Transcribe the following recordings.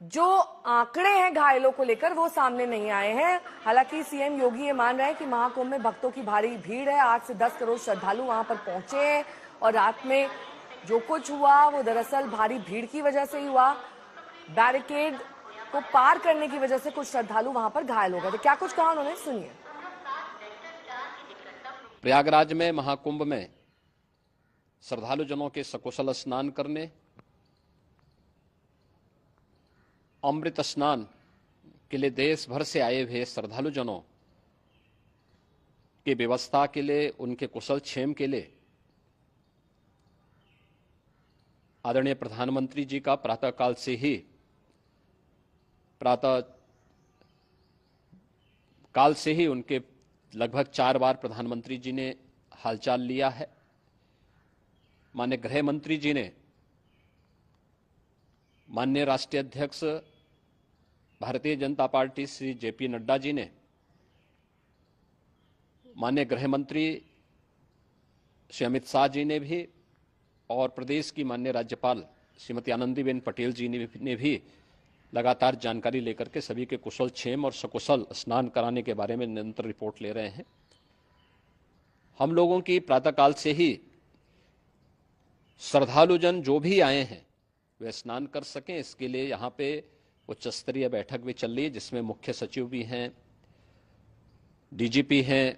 जो आंकड़े हैं घायलों को लेकर वो सामने नहीं आए हैं। हालांकि सीएम योगी ये मान रहे हैं कि महाकुंभ में भक्तों की भारी भीड़ है। 8 से 10 करोड़ श्रद्धालु वहां पर पहुंचे हैं और रात में जो कुछ हुआ वो दरअसल भारी भीड़ की वजह से ही हुआ। बैरिकेड को पार करने की वजह से कुछ श्रद्धालु वहां पर घायल हो गए थे। क्या कुछ कहा उन्होंने, सुनिए। प्रयागराज में महाकुंभ में श्रद्धालु जनों के सकुशल स्नान करने, अमृत स्नान के लिए देश भर से आए हुए श्रद्धालु जनों की व्यवस्था के लिए, उनके कुशल क्षेम के लिए आदरणीय प्रधानमंत्री जी का प्रातःकाल से ही उनके लगभग 4 बार प्रधानमंत्री जी ने हालचाल लिया है। माननीय गृह मंत्री जी ने, माननीय राष्ट्रीय अध्यक्ष भारतीय जनता पार्टी श्री जेपी नड्डा जी ने, माननीय गृह मंत्री श्री अमित शाह जी ने भी और प्रदेश की माननीय राज्यपाल श्रीमती आनंदीबेन पटेल जी ने भी लगातार जानकारी लेकर के सभी के कुशल क्षेम और सकुशल स्नान कराने के बारे में निरंतर रिपोर्ट ले रहे हैं। हम लोगों की प्रातःकाल से ही श्रद्धालुजन जो भी आए हैं वे स्नान कर सकें, इसके लिए यहाँ पे उच्च स्तरीय बैठक भी चल रही है, जिसमें मुख्य सचिव भी हैं, डीजीपी हैं,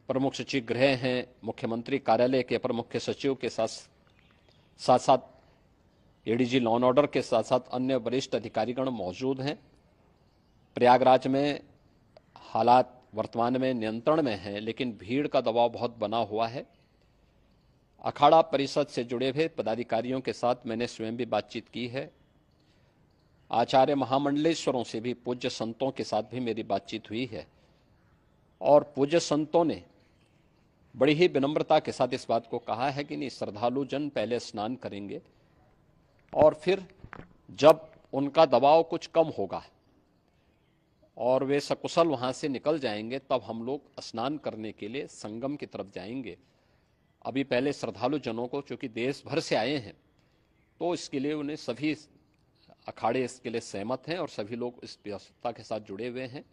प्रमुख सचिव गृह हैं, मुख्यमंत्री कार्यालय के अपर मुख्य सचिव के साथ साथ एडीजी लॉ एंड ऑर्डर के साथ साथ अन्य वरिष्ठ अधिकारीगण मौजूद हैं। प्रयागराज में हालात वर्तमान में नियंत्रण में हैं, लेकिन भीड़ का दबाव बहुत बना हुआ है। अखाड़ा परिषद से जुड़े हुए पदाधिकारियों के साथ मैंने स्वयं भी बातचीत की है। आचार्य महामंडलेश्वरों से भी, पूज्य संतों के साथ भी मेरी बातचीत हुई है और पूज्य संतों ने बड़ी ही विनम्रता के साथ इस बात को कहा है कि नहीं, श्रद्धालु जन पहले स्नान करेंगे और फिर जब उनका दबाव कुछ कम होगा और वे सकुशल वहां से निकल जाएंगे तब हम लोग स्नान करने के लिए संगम की तरफ जाएंगे। अभी पहले श्रद्धालु जनों को, चूंकि देश भर से आए हैं, तो इसके लिए उन्हें सभी अखाड़े इसके लिए सहमत हैं और सभी लोग इस व्यवस्था के साथ जुड़े हुए हैं।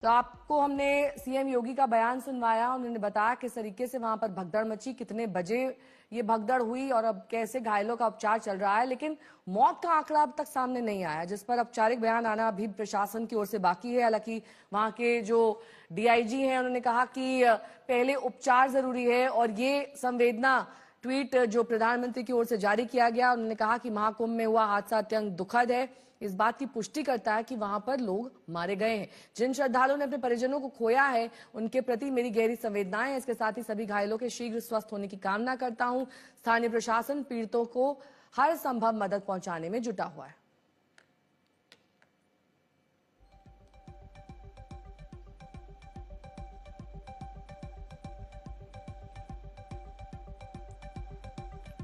तो आपको हमने सीएम योगी का बयान सुनवाया। उन्होंने बताया किस तरीके से वहां पर भगदड़ मची, कितने बजे ये भगदड़ हुई और अब कैसे घायलों का उपचार चल रहा है। लेकिन मौत का आंकड़ा अब तक सामने नहीं आया, जिस पर औपचारिक बयान आना अभी प्रशासन की ओर से बाकी है। हालांकि वहां के जो डीआईजी हैं उन्होंने कहा कि पहले उपचार जरूरी है और ये संवेदना ट्वीट जो प्रधानमंत्री की ओर से जारी किया गया, उन्होंने कहा कि महाकुंभ में हुआ हादसा अत्यंत दुखद है। इस बात की पुष्टि करता है कि वहां पर लोग मारे गए हैं। जिन श्रद्धालुओं ने अपने परिजनों को खोया है उनके प्रति मेरी गहरी संवेदनाएं हैं। इसके साथ ही सभी घायलों के शीघ्र स्वस्थ होने की कामना करता हूं। स्थानीय प्रशासन पीड़ितों को हर संभव मदद पहुंचाने में जुटा हुआ है।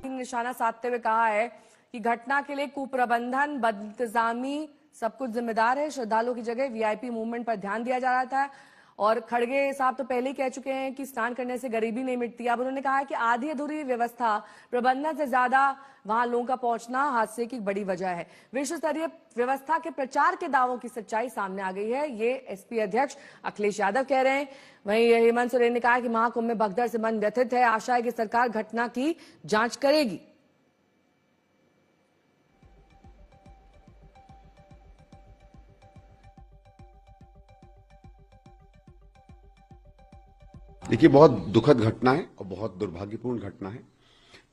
निशाना साधते हुए कहा है कि घटना के लिए कुप्रबंधन, बदइंतजामी सब कुछ जिम्मेदार है। श्रद्धालुओं की जगह वीआईपी मूवमेंट पर ध्यान दिया जा रहा था और खड़गे साहब तो पहले ही कह चुके हैं कि स्नान करने से गरीबी नहीं मिटती। अब उन्होंने कहा है कि आधी अधूरी व्यवस्था, प्रबंधन से ज्यादा वहां लोगों का पहुंचना हादसे की बड़ी वजह है। विश्व स्तरीय व्यवस्था के प्रचार के दावों की सच्चाई सामने आ गई है, ये एसपी अध्यक्ष अखिलेश यादव कह रहे हैं। वहीं हेमंत सोरेन ने कहा कि महाकुंभ में भगदड़ से मन व्यथित है, आशा है कि सरकार घटना की जांच करेगी। देखिए, बहुत दुखद घटना है और बहुत दुर्भाग्यपूर्ण घटना है।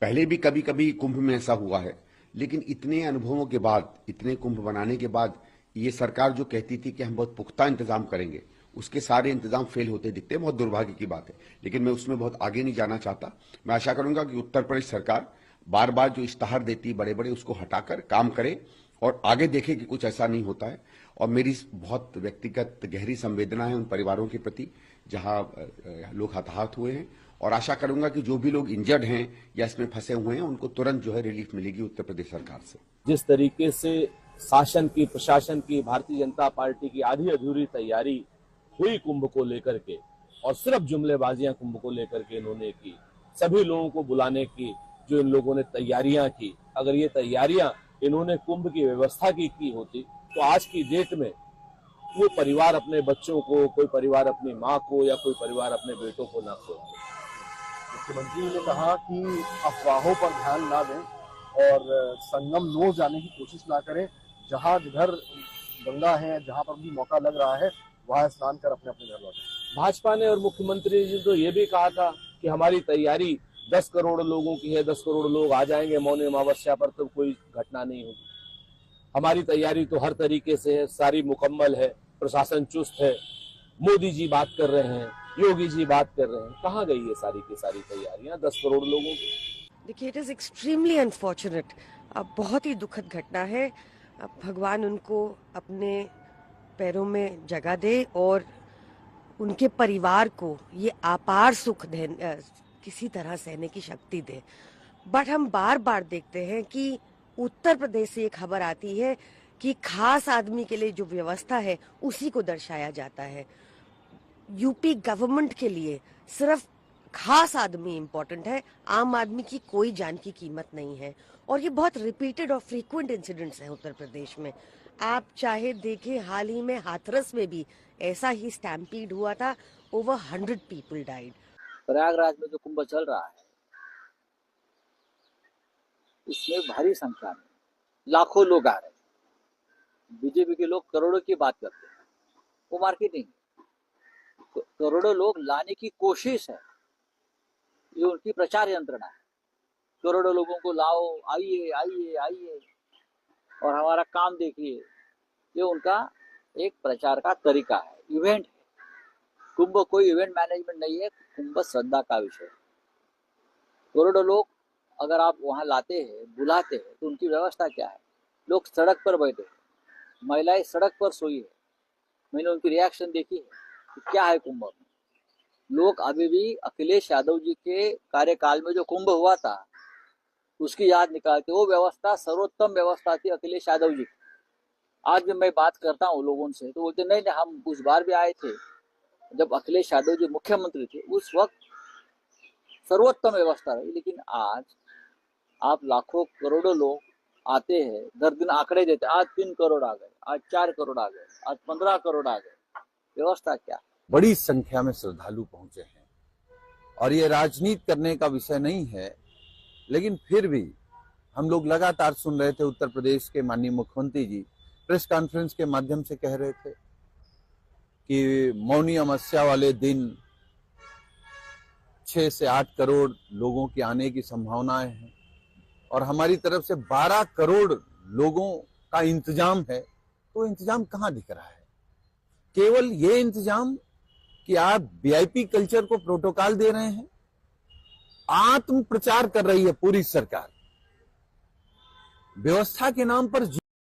पहले भी कभी कभी कुंभ में ऐसा हुआ है, लेकिन इतने अनुभवों के बाद, इतने कुंभ बनाने के बाद ये सरकार जो कहती थी कि हम बहुत पुख्ता इंतजाम करेंगे, उसके सारे इंतजाम फेल होते दिखते हैं। बहुत दुर्भाग्य की बात है, लेकिन मैं उसमें बहुत आगे नहीं जाना चाहता। मैं आशा करूंगा कि उत्तर प्रदेश सरकार बार बार जो इश्तहार देती बड़े बड़े, उसको हटाकर काम करे और आगे देखे कि कुछ ऐसा नहीं होता है। और मेरी बहुत व्यक्तिगत गहरी संवेदना है उन परिवारों के प्रति जहां लोग हताहत हुए हैं, और आशा करूंगा कि जो भी लोग इंजर्ड हैं या इसमें फंसे हुए हैं उनको तुरंत जो है रिलीफ मिलेगी उत्तर प्रदेश सरकार से। जिस तरीके से शासन की, प्रशासन की, भारतीय जनता पार्टी की आधी अधूरी तैयारी हुई कुंभ को लेकर के और सिर्फ जुमलेबाजियां कुंभ को लेकर के इन्होंने की, सभी लोगों को बुलाने की जो इन लोगों ने तैयारियां की, अगर ये तैयारियां इन्होंने कुंभ की व्यवस्था की होती तो आज की डेट में वो परिवार अपने बच्चों को, कोई परिवार अपनी माँ को या कोई परिवार अपने बेटों को ना खोए। मुख्यमंत्री ने कहा कि अफवाहों पर ध्यान ना दें और संगम नो जाने की कोशिश ना करें। जहां जिधर गंगा है, जहां पर भी मौका लग रहा है वहां स्नान कर अपने अपने घर लौटें। भाजपा ने और मुख्यमंत्री जी तो ये भी कहा था कि हमारी तैयारी 10 करोड़ लोगों की है, 10 करोड़ लोग आ जाएंगे मौनी अमावस्या पर, तो कोई घटना नहीं होगी। हमारी तैयारी तो हर तरीके से है, सारी मुकम्मल है, प्रशासन चुस्त है। मोदी जी बात कर रहे हैं, योगी जी बात कर रहे हैं, कहाँ गई ये सारी की सारी तैयारियां 10 करोड़ लोगों की? देखिए, इट इज एक्सट्रीमली अनफॉर्चुनेट। अब बहुत ही दुखद घटना है। अब भगवान उनको अपने पैरों में जगह दे और उनके परिवार को ये अपार सुख दे, किसी तरह सहने की शक्ति दे। बट हम बार बार देखते हैं कि उत्तर प्रदेश से ये खबर आती है कि खास आदमी के लिए जो व्यवस्था है उसी को दर्शाया जाता है। यूपी गवर्नमेंट के लिए सिर्फ खास आदमी इम्पोर्टेंट है, आम आदमी की कोई जान की कीमत नहीं है। और ये बहुत रिपीटेड और फ्रीक्वेंट इंसिडेंट्स हैं उत्तर प्रदेश में। आप चाहे देखें, हाल ही में हाथरस में भी ऐसा ही स्टैम्पीड हुआ था, ओवर 100 पीपल डाइड। प्रयागराज में जो कुंभ चल रहा है इसमें भारी संख्या में लाखों लोग आ रहे हैं। बीजेपी के लोग करोड़ों की बात करते हैं, वो मार्केटिंग, करोड़ों लोग लाने की कोशिश है, ये उनकी प्रचार यंत्रणा है। करोड़ों लोगों को लाओ, आइए आइए आइए और हमारा काम देखिए, ये उनका एक प्रचार का तरीका है, इवेंट है। कुंभ कोई इवेंट मैनेजमेंट नहीं है, कुंभ श्रद्धा का विषय है। करोड़ों लोग अगर आप वहां लाते हैं, बुलाते हैं, तो उनकी व्यवस्था क्या है? लोग सड़क पर बैठे, महिलाएं सड़क पर सोई है, मैंने उनकी रिएक्शन देखी है कि क्या है कुंभ में। लोग अभी भी अखिलेश यादव जी के कार्यकाल में जो कुंभ हुआ था उसकी याद निकालते। वो व्यवस्था सर्वोत्तम व्यवस्था थी अखिलेश यादव जी। आज भी मैं बात करता हूँ लोगों से तो बोलते नहीं, हम उस बार भी आए थे जब अखिलेश यादव जी मुख्यमंत्री थे, उस वक्त सर्वोत्तम व्यवस्था रही। लेकिन आज आप लाखों करोड़ों लोग आते हैं, दर दिन आंकड़े देते, आज 3 करोड़ आ गए, आज 4 करोड़ आ गए, आज 15 करोड़ आ गए। व्यवस्था क्या? बड़ी संख्या में श्रद्धालु पहुंचे हैं और ये राजनीति करने का विषय नहीं है, लेकिन फिर भी हम लोग लगातार सुन रहे थे। उत्तर प्रदेश के माननीय मुख्यमंत्री जी प्रेस कॉन्फ्रेंस के माध्यम से कह रहे थे कि मौनी अमावस्या वाले दिन 6 से 8 करोड़ लोगों के आने की संभावनाएं हैं और हमारी तरफ से 12 करोड़ लोगों का इंतजाम है। तो इंतजाम कहां दिख रहा है? केवल ये इंतजाम कि आप वीआईपी कल्चर को प्रोटोकॉल दे रहे हैं। आत्म प्रचार कर रही है पूरी सरकार, व्यवस्था के नाम पर